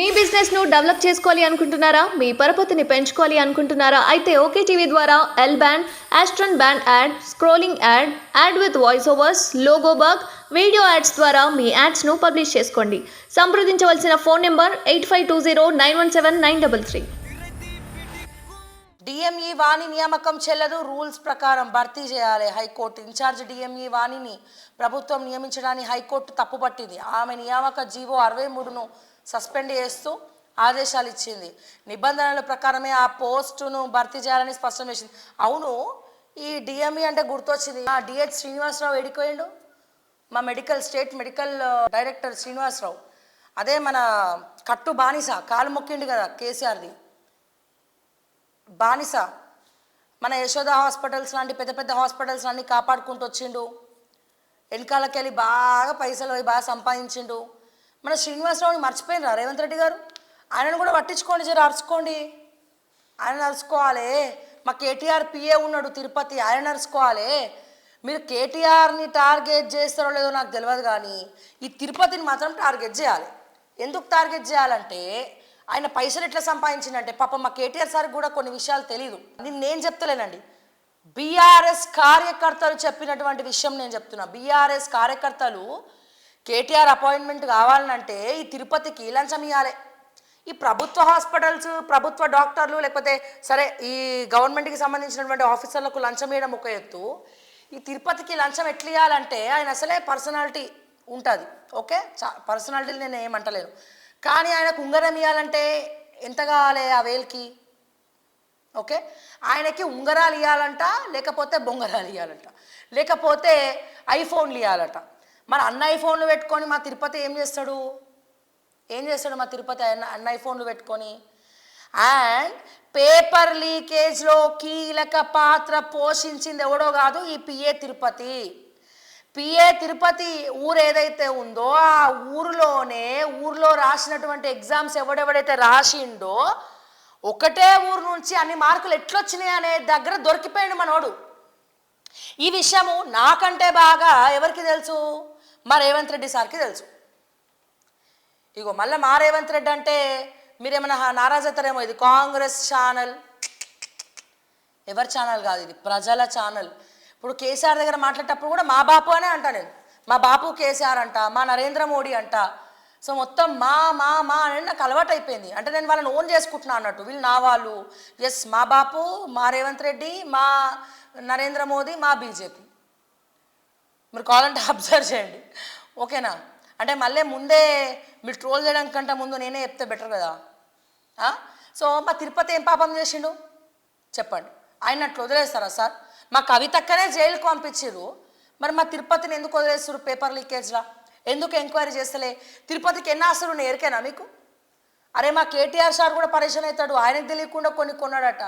మీ business ను develop చేసుకోవాలి అనుకుంటున్నారా? మీ పరపతిని పెంచుకోవాలి అనుకుంటున్నారా? అయితే ఓకే టీవీ ద్వారా L band, ఆస్ట్రన్ band add, scrolling add, add with voice overs, logo bug, video ads ద్వారా మీ యాడ్స్ ను పబ్లిష్ చేసుకోండి. సంప్రదించవలసిన ఫోన్ నెంబర్ 8520917933. డిఎంఈ వాణి నియామకం చెల్లదు, రూల్స్ ప్రకారం భర్తీ చేయాలి. హైకోర్టు ఇన్ఛార్జ్ డిఎంఈ వాణిని ప్రభుత్వం నియమించడాన్ని హైకోర్టు తప్పుపట్టింది. ఆమె నియామక జీవో 63ను సస్పెండ్ చేస్తూ ఆదేశాలు ఇచ్చింది. నిబంధనల ప్రకారమే ఆ పోస్టును భర్తీ చేయాలని స్పష్టం చేసింది. అవును, ఈ డిఎంఈ అంటే గుర్తొచ్చింది. డిహెచ్ శ్రీనివాసరావు ఎడిపోయిండు, మా స్టేట్ మెడికల్ డైరెక్టర్ శ్రీనివాసరావు. అదే మన కట్టు బానిస, కాలు మొక్కిండు కదా కేసీఆర్ది బానిస. మన యశోద హాస్పిటల్స్ లాంటి పెద్ద పెద్ద హాస్పిటల్స్ అన్నీ కాపాడుకుంటూ వచ్చిండు. వెనకాలకి వెళ్ళి బాగా పైసలు పోయి బాగా సంపాదించిండు. మన శ్రీనివాసరావుని మర్చిపోయినరా రేవంత్ రెడ్డి గారు? ఆయనను కూడా పట్టించుకోండి, జర అరుచుకోండి. ఆయన అరుచుకోవాలి. మా కేటీఆర్ పిఏ ఉన్నాడు తిరుపతి, ఆయన అరుచుకోవాలి. మీరు కేటీఆర్ని టార్గెట్ చేస్తారో లేదో నాకు తెలియదు, కానీ ఈ తిరుపతిని మాత్రం టార్గెట్ చేయాలి. ఎందుకు టార్గెట్ చేయాలంటే ఆయన పైసలు ఎట్లా సంపాదించిందంటే పాపం మా కేటీఆర్ సార్కి కూడా కొన్ని విషయాలు తెలియదు. నేను చెప్తలేనండి, బీఆర్ఎస్ కార్యకర్తలు చెప్పినటువంటి విషయం నేను చెప్తున్నా. బీఆర్ఎస్ కార్యకర్తలు కేటీఆర్ అపాయింట్మెంట్ కావాలంటే ఈ తిరుపతికి లంచం ఇవ్వాలి. ఈ ప్రభుత్వ హాస్పిటల్స్, ప్రభుత్వ డాక్టర్లు, లేకపోతే సరే ఈ గవర్నమెంట్కి సంబంధించినటువంటి ఆఫీసర్లకు లంచం ఇవ్వడం ఒక ఎత్తు, ఈ తిరుపతికి లంచం ఎట్లా ఇవ్వాలంటే ఆయన అసలే పర్సనాలిటీ ఉంటుంది. ఓకే, పర్సనాలిటీ నేను ఏమంటలేను, కానీ ఆయనకు ఉంగరం ఇవ్వాలంటే ఎంత కావాలి ఆ వేల్కి? ఓకే, ఆయనకి ఉంగరాలు ఇవ్వాలంట, లేకపోతే బొంగరాలు ఇవ్వాలంట, లేకపోతే ఐఫోన్లు ఇవ్వాలట. మన అన్న ఐఫోన్లు పెట్టుకొని మా తిరుపతి ఏం చేస్తాడు? మా తిరుపతి అన్న ఐఫోన్లు పెట్టుకొని? అండ్ పేపర్ లీకేజ్లో కీలక పాత్ర పోషించింది ఎవడో కాదు, ఈ పిఏ తిరుపతి. పిఏ తిరుపతి ఊరు ఏదైతే ఉందో ఆ ఊరిలో రాసినటువంటి ఎగ్జామ్స్ ఎవడెవడైతే రాసిండో ఒకటే ఊరు నుంచి అన్ని మార్కులు ఎట్లొచ్చినాయి అనే దగ్గర దొరికిపోయాడు మనోడు. ఈ విషయము నాకంటే బాగా ఎవరికి తెలుసు? మా రేవంత్ రెడ్డి సార్కి తెలుసు. ఇగో మళ్ళీ మా రేవంత్ రెడ్డి అంటే మీరేమైనా నారాజ్ అవుతారేమో, ఇది కాంగ్రెస్ ఛానల్. ఎవరి ఛానల్ కాదు, ఇది ప్రజల ఛానల్. ఇప్పుడు కేసీఆర్ దగ్గర మాట్లాడేటప్పుడు కూడా మా బాపు అనే అంటా నేను. మా బాపు కేసీఆర్ అంట, మా నరేంద్ర మోడీ అంట. సో మొత్తం మా మా మా అనేది నాకు అలవాటు అయిపోయింది. అంటే నేను వాళ్ళని ఓన్ చేసుకుంటున్నా అన్నట్టు, వీళ్ళు నా వాళ్ళు. ఎస్, మా బాపు, మా రేవంత్ రెడ్డి, మా నరేంద్ర మోదీ, మా బీజేపీ. మీరు కావాలంటే అబ్జర్వ్ చేయండి, ఓకేనా? అంటే మళ్ళీ ముందే మీరు ట్రోల్ చేయడానికి కంటే ముందు నేనే చెప్తే బెటర్ కదా. సో మా తిరుపతి ఏం పాపం చేసిండు చెప్పండి? ఆయన అట్లా వదిలేస్తారా సార్? మా కవితక్కనే జైలుకు పంపించారు, మరి మా తిరుపతిని ఎందుకు వదిలేస్తారు? పేపర్ లీకేజ్లా ఎందుకు ఎంక్వైరీ చేస్తలే? తిరుపతికి ఎన్ని ఆస్తులు ఉన్నాయి ఎరికేనా మీకు? అరే మా కేటీఆర్ సార్ కూడా పరేషాన్ అవుతాడు, ఆయనకు తెలియకుండా కొన్ని కొన్నాడట.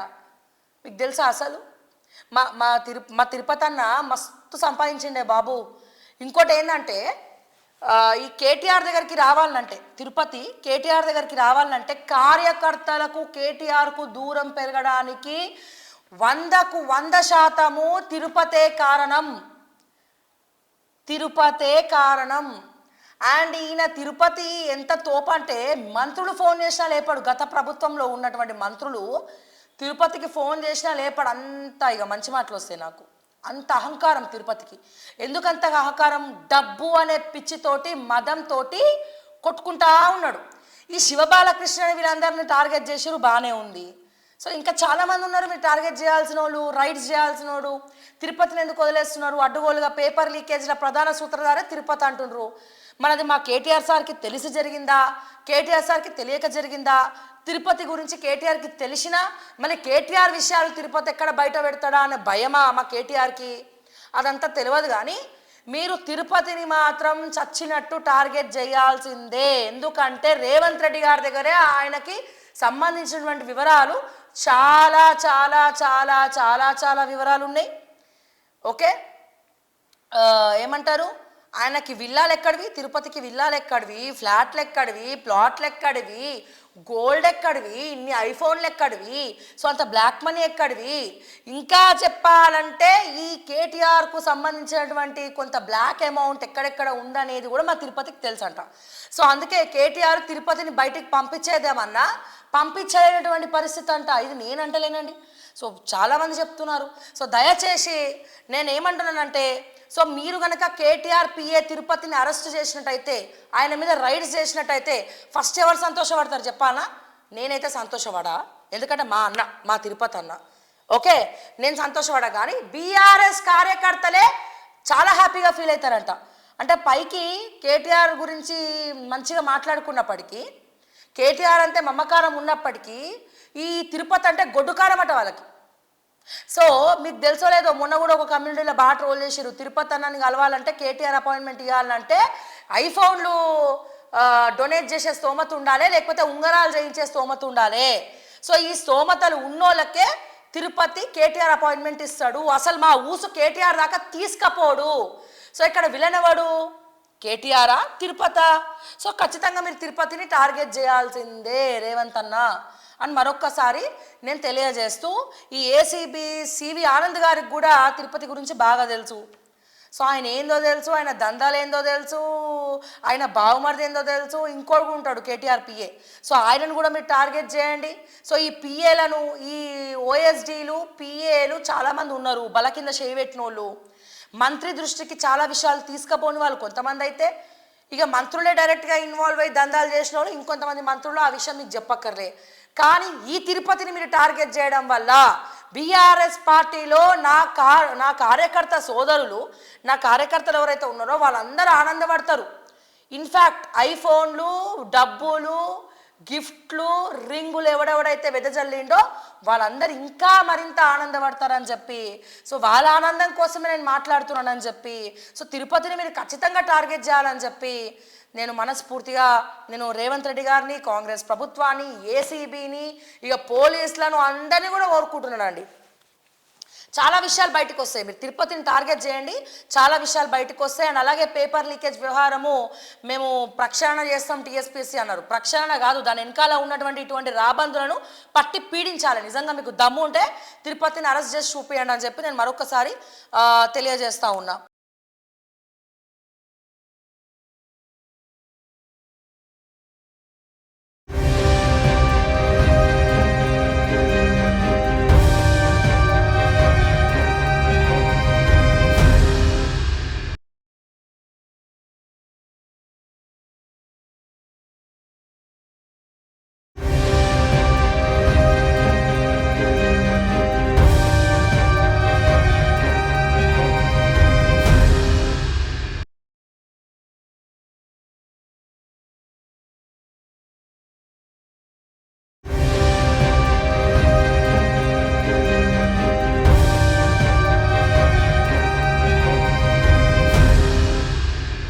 మీకు తెలుసా అసలు? మా తిరుపతి అన్న మస్తు సంపాదించిండే బాబు. ఇంకోటి ఏంటంటే ఈ కేటీఆర్ దగ్గరికి రావాలంటే, తిరుపతి కేటీఆర్ దగ్గరికి రావాలంటే కార్యకర్తలకు కేటీఆర్కు దూరం పెరగడానికి 100కు 100% తిరుపతే కారణం. అండ్ ఈయన తిరుపతి ఎంత తోపంటే మంత్రులు ఫోన్ చేసినా లేపాడు. గత ప్రభుత్వంలో ఉన్నటువంటి మంత్రులు తిరుపతికి ఫోన్ చేసినా లేపాడు. అంత ఇక మంచి మాటలు వస్తాయి నాకు. అంత అహంకారం తిరుపతికి. ఎందుకంత అహంకారం? డబ్బు అనే పిచ్చితోటి, మదంతో కొట్టుకుంటా ఉన్నాడు. ఈ శివబాలకృష్ణని వీళ్ళందరినీ టార్గెట్ చేసారు, బాగానే ఉంది. సో ఇంకా చాలామంది ఉన్నారు మీరు టార్గెట్ చేయాల్సిన వాళ్ళు, రైడ్స్ చేయాల్సిన వాడు. తిరుపతిని ఎందుకు వదిలేస్తున్నారు? అడ్డుగోలుగా పేపర్ లీకేజ్ల ప్రధాన సూత్రధారే తిరుపతి అంటున్నారు. మనది మా కేటీఆర్ సార్కి తెలిసి జరిగిందా? కేటీఆర్ సార్కి తెలియక జరిగిందా? తిరుపతి గురించి కేటీఆర్కి తెలిసినా మళ్ళీ కేటీఆర్ విషయాలు తిరుపతి ఎక్కడ బయట పెడతాడా అనే భయమా మా కేటీఆర్కి? అదంతా తెలియదు. కానీ మీరు తిరుపతిని మాత్రం చచ్చినట్టు టార్గెట్ చేయాల్సిందే. ఎందుకంటే రేవంత్ రెడ్డి గారి దగ్గరే ఆయనకి సంబంధించినటువంటి వివరాలు చాలా చాలా చాలా చాలా చాలా వివరాలు ఉన్నాయి. ఓకే, ఏమంటారు, ఆయనకి విల్లాలు ఎక్కడివి, తిరుపతికి విల్లాలు ఎక్కడివి, ఫ్లాట్లు ఎక్కడివి, ప్లాట్లు ఎక్కడివి, గోల్డ్ ఎక్కడివి, ఇన్ని ఐఫోన్లు ఎక్కడివి, సో అంత బ్లాక్ మనీ ఎక్కడివి. ఇంకా చెప్పాలంటే ఈ కేటీఆర్కు సంబంధించినటువంటి కొంత బ్లాక్ అమౌంట్ ఎక్కడెక్కడ ఉందనేది కూడా మా తిరుపతికి తెలుసంట. సో అందుకే కేటీఆర్ తిరుపతిని బయటికి పంపించేదేమన్నా పంపించలేనటువంటి పరిస్థితి అంట. ఇది నేనంటలేనండి, సో చాలామంది చెప్తున్నారు. సో దయచేసి నేను ఏమంటున్నానంటే, సో మీరు కనుక కేటీఆర్ పిఏ తిరుపతిని అరెస్ట్ చేసినట్టయితే, ఆయన మీద రైడ్స్ చేసినట్టయితే ఫస్ట్ ఎవరు సంతోషపడతారు చెప్పాలా? నేనైతే సంతోషపడా, ఎందుకంటే మా అన్న, మా తిరుపతి అన్న. ఓకే, నేను సంతోషపడా, కానీ బీఆర్ఎస్ కార్యకర్తలే చాలా హ్యాపీగా ఫీల్ అవుతారంట. అంటే పైకి కేటీఆర్ గురించి మంచిగా మాట్లాడుకున్నప్పటికీ, కేటీఆర్ అంటే మమకారం ఉన్నప్పటికీ ఈ తిరుపతి అంటే గొడ్డుకారం అట వాళ్ళకి. సో మీకు తెలుసో లేదో, మొన్న కూడా ఒక కమ్యూనిటీలో బాగా ట్రోల్ చేసారు. తిరుపతి అన్నని కలవాలంటే కేటీఆర్ అపాయింట్మెంట్ ఇవ్వాలంటే ఐఫోన్లు డొనేట్ చేసే స్తోమత ఉండాలి, లేకపోతే ఉంగరాలు చేయించే స్తోమత ఉండాలి. సో ఈ స్తోమతలు ఉన్నోళ్ళకే తిరుపతి కేటీఆర్ అపాయింట్మెంట్ ఇస్తాడు. అసలు మా ఊసు కేటీఆర్ దాకా తీసుకపోడు. సో ఇక్కడ విలనవాడు కేటీఆరా, తిరుపతా? సో ఖచ్చితంగా మీరు తిరుపతిని టార్గెట్ చేయాల్సిందే రేవంత్ అన్న అని మరొక్కసారి నేను తెలియజేస్తూ, ఈ ఏసీబీ సివి ఆనంద్ గారికి కూడా తిరుపతి గురించి బాగా తెలుసు. సో ఆయన ఏందో తెలుసు, ఆయన దందాలు ఏందో తెలుసు, ఆయన బావమరిది ఏందో తెలుసు, ఇంకోటి ఉంటాడు కేటీఆర్ పిఏ. సో ఆయనను కూడా మీరు టార్గెట్ చేయండి. సో ఈ పిఏలను, ఈ ఓఎస్డీలు పిఏలు చాలామంది ఉన్నారు, బల కింద చేయబెట్టిన వాళ్ళు, మంత్రి దృష్టికి చాలా విషయాలు తీసుకుపోని వాళ్ళు కొంతమంది అయితే, ఇక మంత్రులే డైరెక్ట్గా ఇన్వాల్వ్ అయ్యి దందాలు చేసిన వాళ్ళు ఇంకొంతమంది మంత్రులు, ఆ విషయం మీకు చెప్పక్కర్లే. కానీ ఈ తిరుపతిని మీరు టార్గెట్ చేయడం వల్ల బీఆర్ఎస్ పార్టీలో నా కార్యకర్త సోదరులు, నా కార్యకర్తలు ఎవరైతే ఉన్నారో వాళ్ళందరూ ఆనందపడతారు. ఇన్ఫ్యాక్ట్ ఐఫోన్లు, డబ్బులు, గిఫ్ట్లు, రింగులు ఎవడెవడైతే వెదజల్లిండో వాళ్ళందరూ ఇంకా మరింత ఆనందపడతారని చెప్పి, సో వాళ్ళ ఆనందం కోసమే నేను మాట్లాడుతున్నానని చెప్పి, సో తిరుపతిని మీరు ఖచ్చితంగా టార్గెట్ చేయాలని చెప్పి నేను మనస్ఫూర్తిగా నేను రేవంత్ రెడ్డి గారిని, కాంగ్రెస్ ప్రభుత్వాన్ని, ఏసీబీని, ఇక పోలీసులను అందరినీ కూడా కోరుకుంటున్నానండి. చాలా విషయాలు బయటకు వస్తాయి, మీరు తిరుపతిని టార్గెట్ చేయండి, చాలా విషయాలు బయటకు వస్తాయి. అండ్ అలాగే పేపర్ లీకేజ్ వ్యవహారము మేము ప్రక్షాళన చేస్తాం టీఎస్పీసీ అన్నారు. ప్రక్షాళన కాదు, దాని వెనకాల ఉన్నటువంటి ఇటువంటి రాబందులను పట్టి పీడించాలి. నిజంగా మీకు దమ్ము ఉంటే తిరుపతిని అరెస్ట్ చేసి చూపియండి అని చెప్పి నేను మరొకసారి తెలియజేస్తా ఉన్నా.